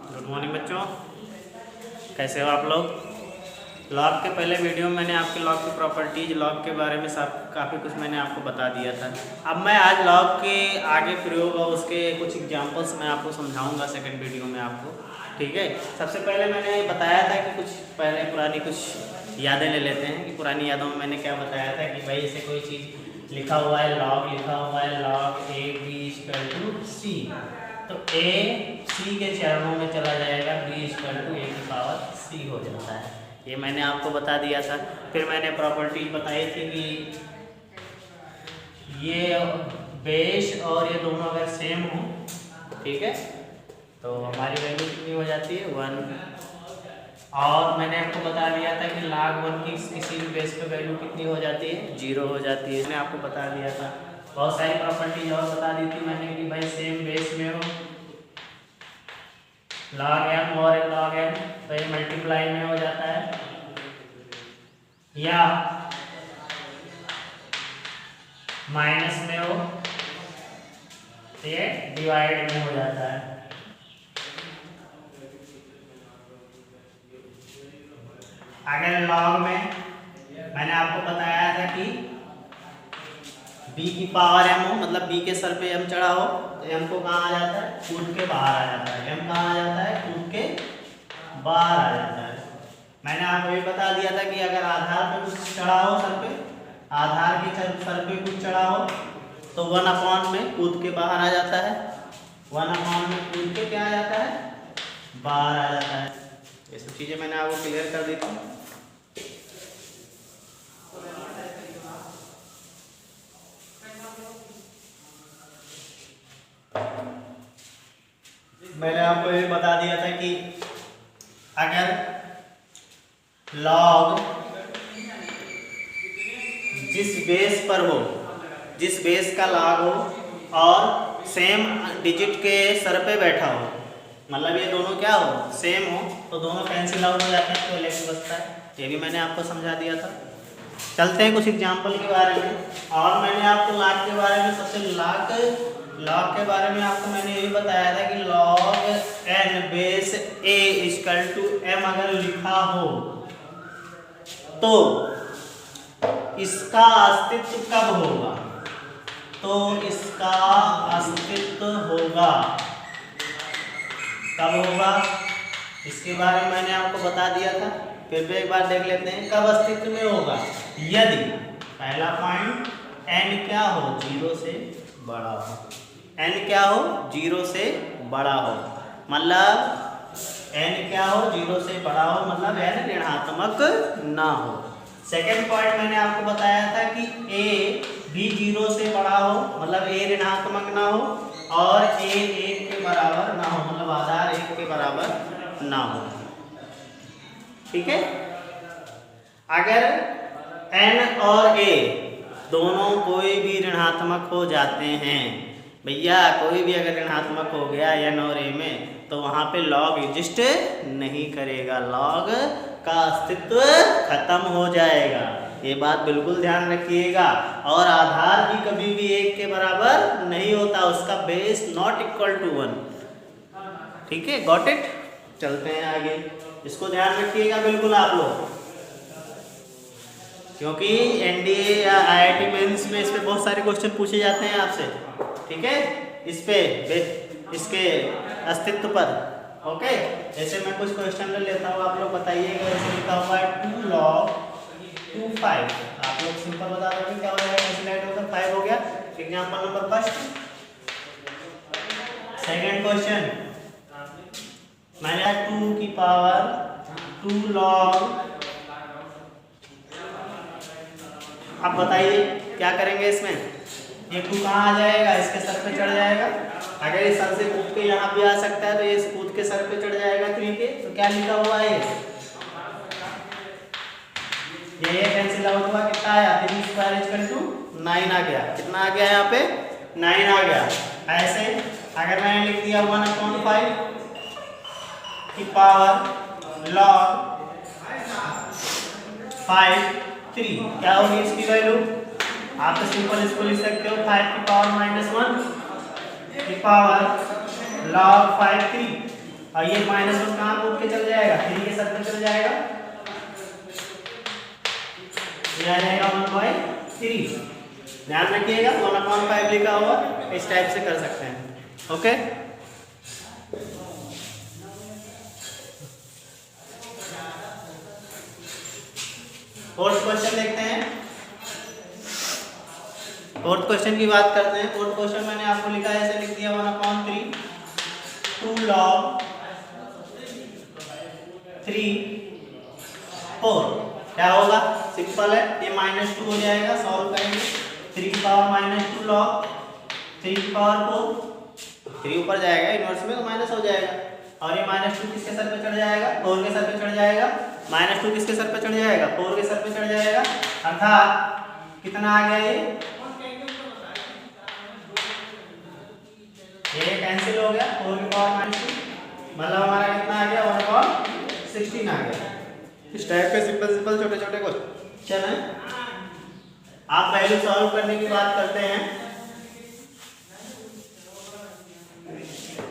Good morning बच्चों, कैसे हो आप लोग। लॉग के पहले वीडियो में मैंने आपके लॉग की प्रॉपर्टीज, लॉग के बारे में सब काफ़ी कुछ मैंने आपको बता दिया था। अब मैं आज लॉग के आगे प्रयोग और उसके कुछ एग्जांपल्स मैं आपको समझाऊंगा सेकंड वीडियो में आपको। ठीक है, सबसे पहले मैंने बताया था कि कुछ पहले पुरानी कुछ यादें ले लेते हैं कि पुरानी यादों में मैंने क्या बताया था कि भाई ऐसे कोई चीज़ लिखा हुआ है, लॉग लिखा हुआ है, log a b equal to c, तो ए सी के चरणों में चला जाएगा, बी इक्वल टू ए की पावर सी हो जाता है। ये मैंने आपको बता दिया था। फिर मैंने प्रॉपर्टी बताई थी कि ये बेस और ये दोनों अगर सेम हो, ठीक है, तो हमारी वैल्यू कितनी हो जाती है 1। और मैंने आपको बता दिया था कि log 1 की किसी भी बेस पे वैल्यू कितनी हो जाती है 0 हो जाती है। मैंने आपको बता दिया था। बहुत सारी प्रॉपर्टीज और बता दी थी मैंने कि भाई सेम बेस में हो log m और log n, तो ये मल्टीप्लाई में हो जाता है, या माइनस में हो तो ये डिवाइड में हो जाता है। अगर लॉग में मैंने आपको बताया था कि b की पावर m हो, मतलब b के सर पे m चढ़ा हो, तो m को कहाँ आ जाता है, कूद के बाहर आ जाता है। m कहाँ आ जाता है, कूद के बाहर आ जाता है। मैंने आपको ये बता दिया था कि अगर आधार पे कुछ चढ़ा हो, सर पे आधार के सर पे कुछ चढ़ा हो, तो 1 में कूद के बाहर आ जाता है। 1 में कूद के क्या आ जाता है, बाहर आ जाता है। ये सब चीज़ें मैंने आपको क्लियर कर दी थी। मैंने आपको ये बता दिया था कि अगर लॉग जिस बेस पर हो, जिस बेस का लॉग हो और सेम डिजिट के सर पे बैठा हो, मतलब ये दोनों क्या हो, सेम हो, तो दोनों कैंसिल आउट हो जाते हैं, तो लेफ्ट बचता है। ये भी मैंने आपको समझा दिया था। चलते हैं कुछ एग्जाम्पल के बारे में। और मैंने आपको लॉग के बारे में सबसे लॉग के बारे में आपको मैंने ये भी बताया था कि log n base a equal to m अगर लिखा हो तो इसका अस्तित्व कब होगा, तो इसका अस्तित्व होगा कब होगा, इसके बारे में मैंने आपको बता दिया था। फिर भी एक बार देख लेते हैं कब अस्तित्व में होगा। यदि पहला पॉइंट n क्या हो, 0 से बड़ा हो, n क्या हो, 0 से बड़ा हो, मतलब n क्या हो, 0 से बड़ा हो, मतलब n ऋणात्मक ना हो। सेकेंड पॉइंट मैंने आपको बताया था कि a भी 0 से बड़ा हो, मतलब a ऋणात्मक ना हो, और a 1 के बराबर ना हो, मतलब आधार 1 के बराबर ना हो। ठीक है, अगर n और a दोनों कोई भी ऋणात्मक हो जाते हैं, भैया कोई भी अगर ऋणात्मक हो गया n और a में, तो वहां पे लॉग एग्जिस्ट नहीं करेगा, लॉग का अस्तित्व खत्म हो जाएगा। ये बात बिल्कुल ध्यान रखिएगा। और आधार भी कभी भी 1 के बराबर नहीं होता, उसका बेस नॉट इक्वल टू 1। ठीक है, गॉट इट। चलते हैं आगे, इसको ध्यान रखिएगा बिल्कुल आप लोग, क्योंकि एनडीए या आईआईटी मेंस में इस पे बहुत सारे क्वेश्चन पूछे जाते हैं आपसे। ठीक है, इस पे इसके अस्तित्व पर। ओके, जैसे मैं कुछ क्वेश्चन ले लेता हूँ, आप लोग बताइएगा। जैसे लिखा हुआ है 2 log 2 5, आप लोग सिंपल बता दोगे क्या हो जाएगा, कैसे ऐड होगा, 5 हो गया। Example number first. Second question मैंने 2 की पावर 2 log, अब बताइए क्या करेंगे इसमें। ये 2 कहाँ आ जाएगा, इसके सर पे चढ़ जाएगा। अगर इस सर से कूद के यहाँ भी आ सकता है, तो ये कूद के सर पे चढ़ जाएगा 3 के। तो क्या लिखा हुआ है, ये कैंसिल आउट हुआ, कितना आया, 3 स्क्वायर इक्वल टू 9 आ गया। कितना आ गया यहाँ पे, 9 आ गया। ऐसे अगर मैंने लिख दिया 1/5 की पावर log 5 3, क्या होगी इसकी वैल्यू, आप तो सिंपल इसको लिख सकते हो 5 की पावर -1 की पावर log 5 3। और ये -1 कहाँ कूद के चल जाएगा, 3 के साथ में चल जाएगा, ये आ जाएगा 1/3। ध्यान रखिएगा 1/5 लिखा हुआ, इस टाइप से कर सकते हैं। ओके, फोर्थ क्वेश्चन देखते हैं। फोर्थ क्वेश्चन की बात करते हैं। फोर्थ क्वेश्चन मैंने आपको लिखा है, ऐसे लिख दिया 1/3 2 log 3 4। क्या होगा, सिंपल है, ये -2 हो जाएगा, सॉल्व करेंगे। 3 की पावर -2 log 3 की पावर 4, 3 ऊपर जाएगा इनवर्स में तो माइनस हो जाएगा, और ये -2 किसके सर पे चढ़ जाएगा, 4 के सर पे चढ़ जाएगा। -2 किसके सर पे चढ़ जाएगा, 4 के सर पे चढ़ जाएगा, अर्थात कितना आ गया, ये कैंसिल हो गया, 4 की पावर -2, मतलब हमारा कितना आ गया, 1/16 आ गया। इस टाइप के सिंपल छोटे छोटे क्वेश्चन है। आप वैल्यू सॉल्व करने की बात करते हैं।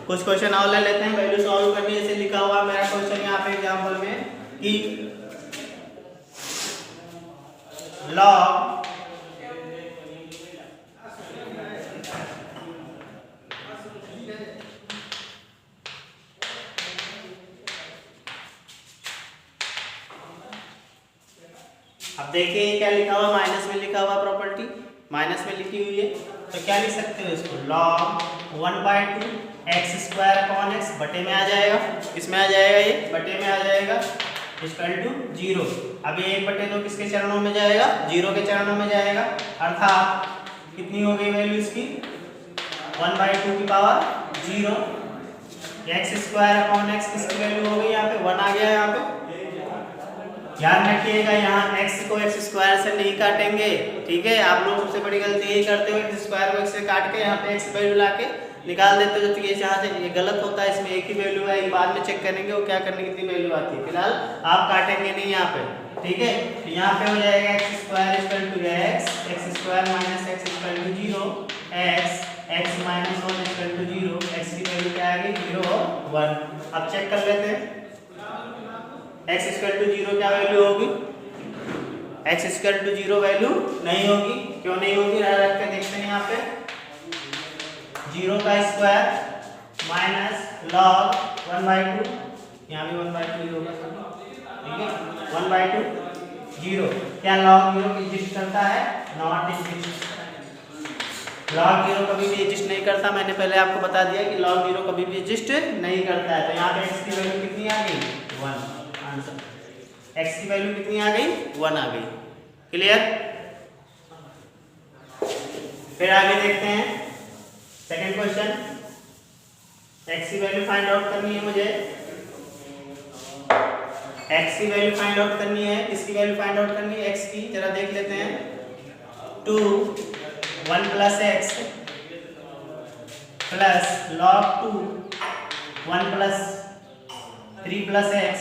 कुछ क्वेश्चन और ले लेते हैं वैल्यू सॉल्व करने। जैसे लिखा हुआ मेरा क्वेश्चन यहाँ पे एग्जांपल में कि log अब देखिए क्या लिखा हुआ, माइनस में लिखा हुआ, प्रॉपर्टी माइनस में लिखी हुई है, तो क्या लिख सकते हो इसको, log 1/2 x² x बटे में आ जाएगा, किसमें आ जाएगा, ये बटे में आ जाएगा, इक्वल टू 0। अब ये 1/2 किसके चरणों में जाएगा, 0 के चरणों में जाएगा, अर्थात कितनी हो गई वैल्यू इसकी, 1/2 की पावर 0, x² x किसकी वैल्यू हो गई, यहाँ पे 1 आ गया। यहाँ पे ध्यान रखिएगा, यहाँ x को x² से नहीं काटेंगे, ठीक है। आप लोग सबसे बड़ी गलती यही करते हो, x² को x से काट के यहाँ पे x वैल्यू लाके निकाल देते हो, जो कि यहाँ से ये गलत होता है। इसमें एक ही वैल्यू है, बाद में चेक करेंगे वो क्या करने कितनी वैल्यू आती है। फिलहाल आप काटेंगे नहीं यहाँ पे, ठीक है। तो यहाँ पे हो जाएगा x² x, x² - x = 0, x - 1 = 0, x की वैल्यू क्या आ गई, 0 और 1। अब चेक कर लेते हैं, x = 0 क्या वैल्यू होगी, x = 0 वैल्यू नहीं होगी। क्यों नहीं होगी, रख के देखते हैं। यहाँ पे 0 का स्क्वायर माइनस log 1/2, यहाँ भी 1/2 होगा, ठीक है, 1/2 0। क्या log 0 एग्जिस्ट करता है, नॉट एग्जिस्ट। log 0 कभी भी एग्जिस्ट नहीं करता, मैंने पहले आपको बता दिया कि log 0 कभी भी एग्जिस्ट नहीं करता है। तो यहाँ पे x की वैल्यू कितनी आ गई, 1। आंसर x की वैल्यू कितनी आ गई, 1 आ गई। क्लियर। फिर आगे देखते हैं सेकंड क्वेश्चन। x की वैल्यू फाइंड आउट करनी है मुझे, x की वैल्यू फाइंड आउट करनी है। किसकी वैल्यू फाइंड आउट करनी है, x की। जरा देख लेते हैं, 2 1 + x प्लस log 2 1 + 3 + x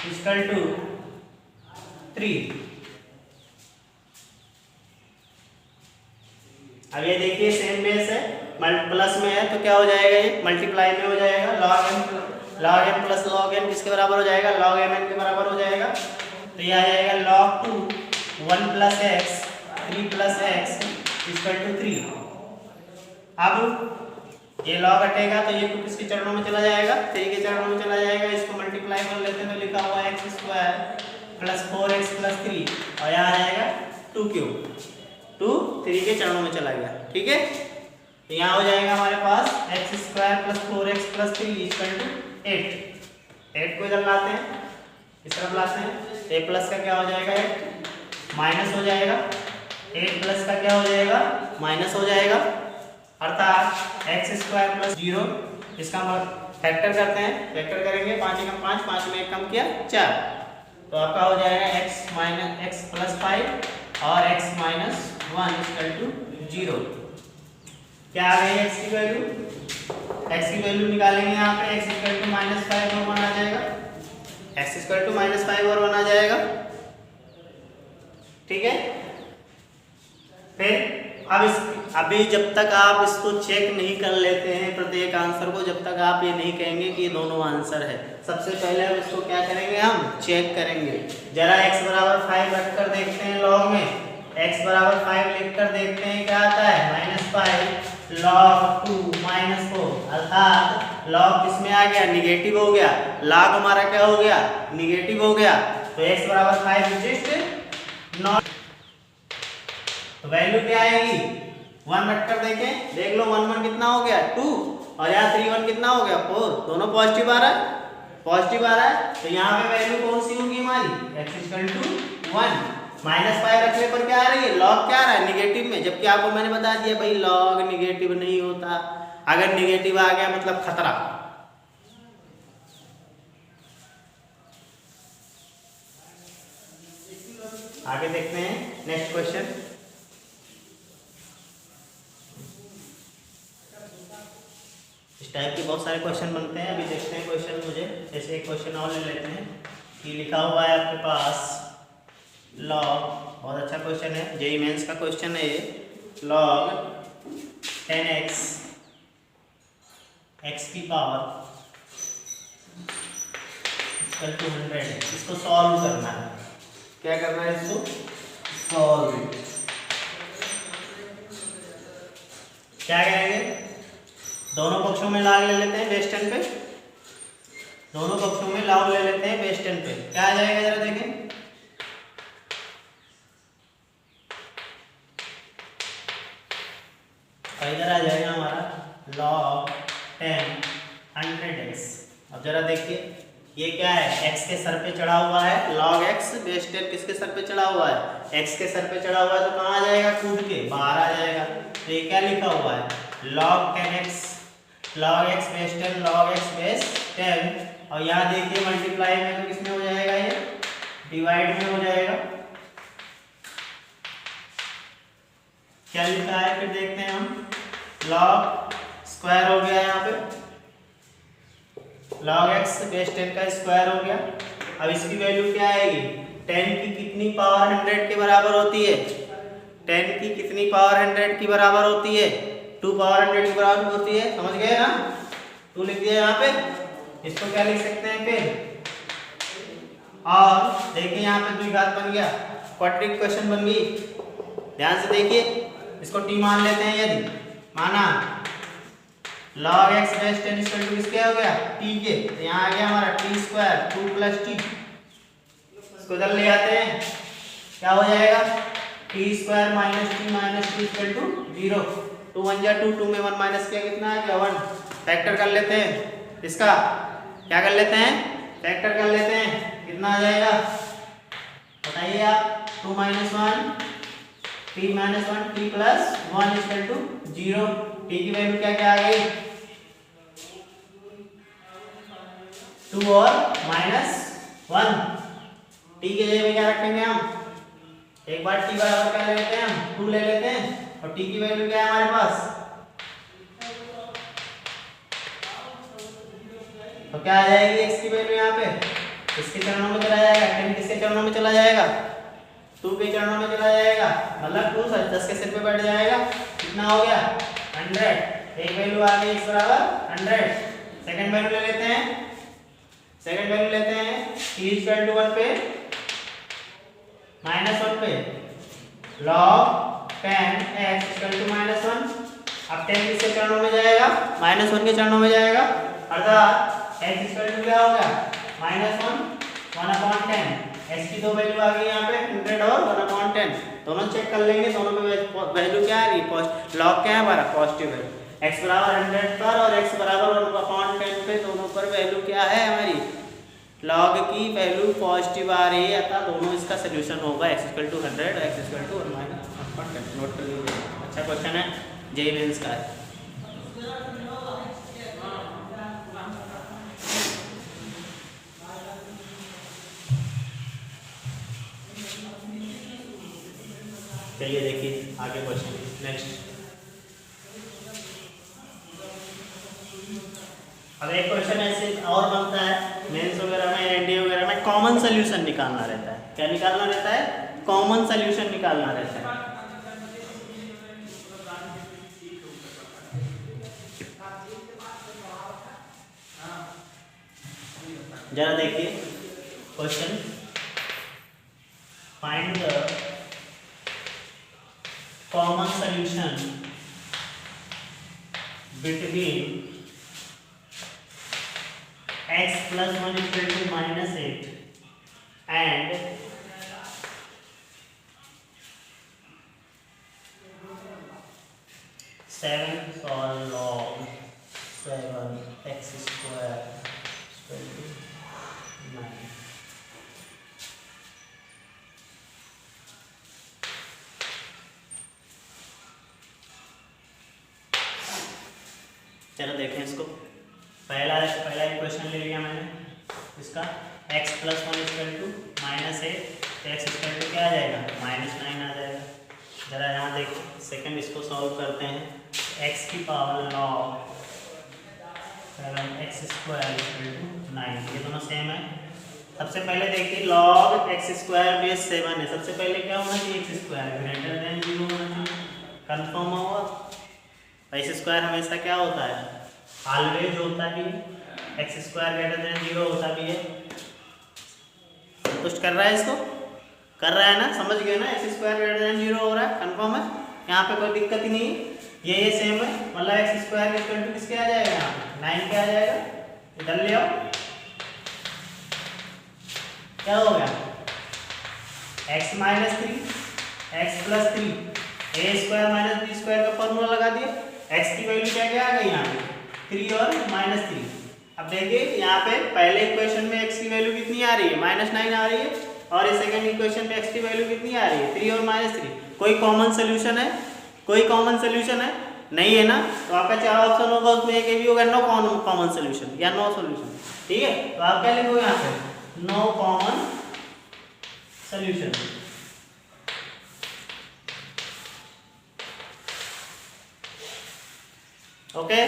= 3। अब ये देखिए सेम बेस है, प्लस में है तो क्या हो जाएगा, ये मल्टीप्लाई में हो जाएगा। log m + log n किसके बराबर हो जाएगा, log mn के बराबर हो जाएगा। तो ये आ जाएगा log 2 1 + x 3 + x = 3। अब ये log हटेगा तो ये 2 किसके चरणों में चला जाएगा, 3 के चरणों में चला जाएगा। इसको मल्टीप्लाई कर लेते हैं तो लिखा हुआ x² + 4x + 3, और यहाँ आ जाएगा 2³ 2 3 के चरणों में चला गया, ठीक है। तो यहाँ हो जाएगा हमारे पास x² + 4x + 3 = 8। 8 को इधर लाते हैं, इस तरफ लाते हैं, a प्लस का क्या हो जाएगा, 8 माइनस हो जाएगा, 8 प्लस का क्या हो जाएगा, माइनस हो जाएगा, अर्थात x² + 0। इसका फैक्टर करते हैं, फैक्टर करेंगे, 5 × 5, 5 में 1 कम किया 4, तो आपका हो जाएगा x + 5 और x - 1 = 0। क्या आ गई x की वैल्यू, x की वैल्यू निकालेंगे यहाँ पे, x = -5 और 1 आ जाएगा, x = -5 और 1 आ जाएगा, ठीक है। फिर अब इस अभी जब तक आप इसको चेक नहीं कर लेते हैं प्रत्येक आंसर को, जब तक आप ये नहीं कहेंगे कि ये दोनों आंसर है। सबसे पहले हम इसको क्या करेंगे, हम चेक करेंगे। जरा x बराबर 5 रख कर देखते हैं लॉग में, x बराबर 5 लिख कर देखते हैं क्या आता है, -5 log 2 -4, अर्थात लॉग किसमें आ गया, निगेटिव हो गया, लॉग हमारा क्या हो गया, निगेटिव हो गया। तो x बराबर 5 जस्ट नॉट, तो वैल्यू क्या आएगी, 1 रख कर देखें, देख लो 1 1 कितना हो गया 2, और यहाँ 3 1 कितना हो गया 4, दोनों पॉजिटिव आ रहा है, पॉजिटिव आ रहा है। तो यहाँ पे वैल्यू कौन सी होगी हमारी, x = 1। -5 रखने पर क्या आ रही है, लॉग क्या आ रहा है, निगेटिव में, जबकि आपको मैंने बता दिया भाई लॉग निगेटिव नहीं होता, अगर निगेटिव आ गया मतलब खतरा। आगे देखते हैं नेक्स्ट क्वेश्चन। इस टाइप के बहुत सारे क्वेश्चन बनते हैं, अभी देखते हैं क्वेश्चन मुझे, जैसे एक क्वेश्चन और ले लेते हैं कि लिखा हुआ है आपके पास लॉग, बहुत अच्छा क्वेश्चन है, जेईई मेंस का क्वेश्चन है ये, लॉग 10x x की पावर इक्वल टू 100 है। इसको सॉल्व करना है, क्या करना है, इसको सॉल्व। क्या करेंगे, दोनों पक्षों में लॉग ले लेते हैं बेस 10 पे, दोनों पक्षों में लॉग ले लेते हैं बेस 10 पे, क्या आ जाएगा जरा देखें, इधर आ जाएगा हमारा log 10 100x। अब जरा देखिए ये क्या है, x के सर पे चढ़ा हुआ है, log x बेस 10 किसके सर पे चढ़ा हुआ है, x के सर पे चढ़ा हुआ है, तो कहाँ आ जाएगा, कूद के बाहर आ जाएगा। तो ये क्या लिखा हुआ है, log 10x log x base 10 log x base 10, और यहाँ देखिए मल्टीप्लाई में तो किसमें हो जाएगा, ये डिवाइड में हो जाएगा। क्या लिखा है फिर देखते हैं हम, log स्क्वायर हो गया यहाँ पे, log x बेस 10 का स्क्वायर हो गया। अब इसकी वैल्यू क्या आएगी, 10 की कितनी पावर 100 के बराबर होती है, 10 की कितनी पावर 100 की बराबर होती है, 2 पावर 100 की बराबर होती है, समझ गए ना, 2 लिख दिया यहाँ पे। इसको क्या लिख सकते हैं फिर, और देखिए यहाँ पे द्विघात बन गया, क्वाड्रेटिक क्वेश्चन बन गई। ध्यान से देखिए, इसको t मान लेते हैं, यदि माना log x base 10 equal to किसके हो गया, t के, तो यहाँ आ गया हमारा t स्क्वायर 2 प्लस t, इसको इधर ले आते हैं, क्या हो जाएगा, t square minus t equal to 0, 2 1 जा 2, 2 में 1 माइनस किया कितना आ गया 1, फैक्टर कर लेते हैं इसका, क्या कर लेते हैं, फैक्टर कर लेते हैं, कितना आ जाएगा बताइए आप, 2 - 1 t - 1 t plus 1 equal to 0, t की वैल्यू क्या क्या आ गई 2 और -1, t के जगह में क्या रखेंगे हम, एक बार t बराबर क्या ले लेते हैं हम 2 ले लेते हैं, और t की वैल्यू क्या है हमारे पास, तो क्या आ जाएगी x की वैल्यू यहाँ पे, इसके चरणों में चला जाएगा, 10 किसके चरणों में चला जाएगा, 2 के चरणों में चला जाएगा, मतलब 2 10 के सिर पे बैठ जाएगा, कितना हो गया 100, एक वैल्यू आ गई x बराबर 100। सेकंड वैल्यू ले लेते हैं, सेकंड वैल्यू लेते हैं t इक्वल टू 1 पे -1 पे log 10x इक्वल टू -1, अब 10 किसके चरणों में जाएगा, -1 के चरणों में जाएगा, अर्थात x इक्वल टू क्या होगा -1 1/10, x की दो वैल्यू आ गई यहाँ पे 100 और 1/10, दोनों चेक कर लेंगे, दोनों पे वैल्यू क्या आ रही है, लॉग क्या है हमारा पॉजिटिव है, x बराबर 100 पर और x बराबर 1/10 पे, दोनों पर वैल्यू क्या है हमारी, लॉग की वैल्यू पॉजिटिव आ रही है, अतः दोनों इसका सोल्यूशन होगा x equal to 100 x equal to 1/10। Note कर लीजिए, अच्छा क्वेश्चन है, जेईई मेंस का है। चलिए देखिए आगे क्वेश्चन नेक्स्ट। अब एक क्वेश्चन ऐसे और बनता है मेंस वगैरह में, एनडीए वगैरह में, कॉमन सोल्यूशन निकालना रहता है, क्या निकालना रहता है, कॉमन सोल्यूशन निकालना रहता है। जरा देखिए question, find the common solution between x plus 1 equal to -8 and solve log 7x square equal to 9। चलो देखें इसको। पहला इक्वेशन ले लिया मैंने इसका, x plus 1 equal to -8, x equal to क्या आ जाएगा -9 आ जाएगा। जरा यहाँ देखो सेकंड इसको सॉल्व करते हैं। x की power log 7x square equal to 9, ये दोनों सेम है। सबसे पहले देखिए log x स्क्वायर बेस 7 है, सबसे पहले क्या होना चाहिए x स्क्वायर ग्रेटर देन 0 होना चाहिए। कन्फर्म हुआ? x स्क्वायर हमेशा क्या होता है, ऑलवेज होता भी है, एक्स स्क्वायर ग्रेटर देन 0 होता भी है। संतुष्ट कर रहा है इसको, कर रहा है ना, समझ गए ना, एक्स स्क्वायर ग्रेटर देन 0 हो रहा है, कंफर्म है, यहाँ पे कोई दिक्कत ही नहीं है, ये सेम है। मतलब एक्स स्क्वायर इक्वल टू किसके आ जाएगा, यहाँ 9 के आ जाएगा। इधर ले आओ, क्या हो गया x minus 3 x plus 3 a square minus B square का फॉर्मूला लगा दिया। x की वैल्यू क्या क्या आ गई यहाँ पे 3 और -3। अब देखिए यहाँ पे पहले इक्वेशन में x की वैल्यू कितनी आ रही है -9 आ रही है, और इस सेकंड इक्वेशन में x की वैल्यू कितनी आ रही है 3 और -3। कोई कॉमन सोल्यूशन है, कोई कॉमन सोल्यूशन है नहीं है ना, तो आपका चार ऑप्शन होगा, उसमें एक भी होगा नो कॉमन सोल्यूशन या नो सोल्यूशन। ठीक है, तो आप क्या लिखोगे यहाँ पे नो कॉमन सोल्यूशन। ओके,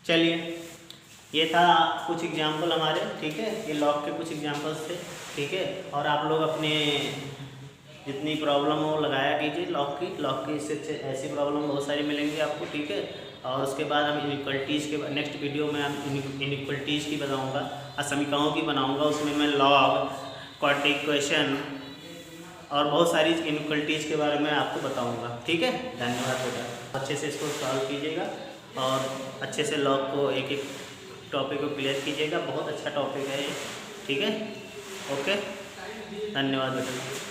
चलिए ये था कुछ एग्जाम्पल हमारे, ठीक है, ये लॉग के कुछ एग्जाम्पल्स थे, ठीक है। और आप लोग अपने जितनी प्रॉब्लम हो लगाया कीजिए लॉग की इससे ऐसी प्रॉब्लम बहुत सारी मिलेंगी आपको, ठीक है। और उसके बाद हम इनइक्वलिटीज़ के नेक्स्ट वीडियो में हम इनइक्वलिटीज़ की बताऊंगा, असमीकरणों की बनाऊंगा, उसमें मैं लॉग, क्वाड्रेटिक इक्वेशन और बहुत सारी इनइक्वलिटीज़ के बारे में आपको बताऊंगा, ठीक है। धन्यवाद बेटा, अच्छे से इसको सॉल्व कीजिएगा और अच्छे से लॉग को एक एक टॉपिक को क्लियर कीजिएगा, बहुत अच्छा टॉपिक है ये, ठीक है। ओके, धन्यवाद बेटा।